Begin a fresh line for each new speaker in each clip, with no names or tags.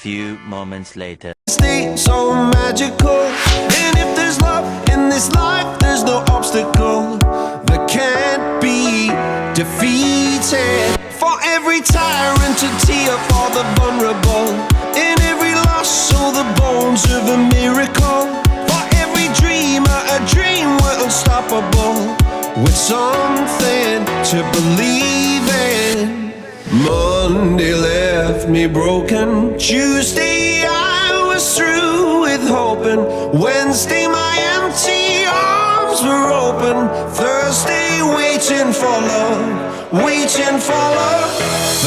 few moments later.
Stay so magical, and if there's love in this life, there's no obstacle that can't be defeated. For every tyrant to tear for the vulnerable, in every loss, so the bones of a miracle. For every dreamer, a dream we're unstoppable, with something to believe in. Monday left me broken. Tuesday I was through with hoping. Wednesday my empty arms were open. Thursday waiting for love, waiting for love.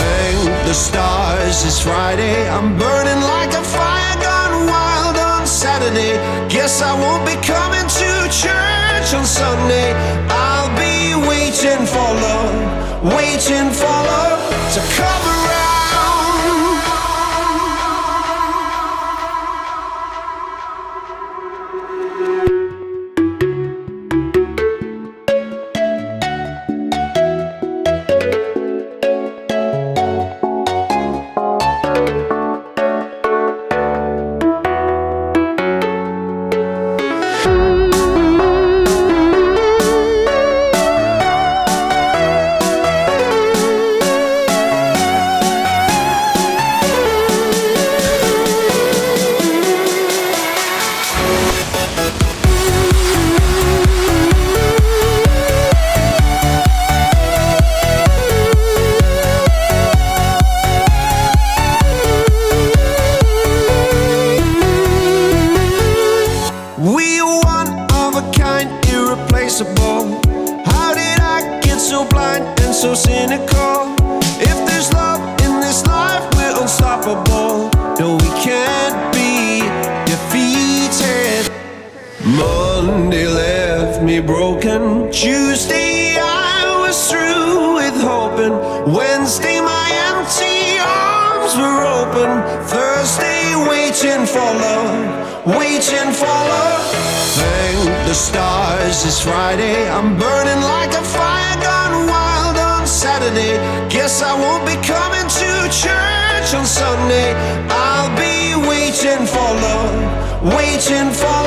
Thank the stars it's Friday. I'm burning like a fire gone wild on Saturday. Guess I won't be coming to church on Sunday. I'll be waiting for love, waiting for love to come around. How did I get so blind and so cynical? If there's love in this life, we're unstoppable. No, we can't be defeated. Monday left me broken. Tuesday I was through with hoping. Wednesday my empty arms were open. Thursday waiting for love, waiting for love. Thank the stars it's Friday. I'm burning like a fire gone wild on Saturday. Guess I won't be coming to church on Sunday. I'll be waiting for love, waiting for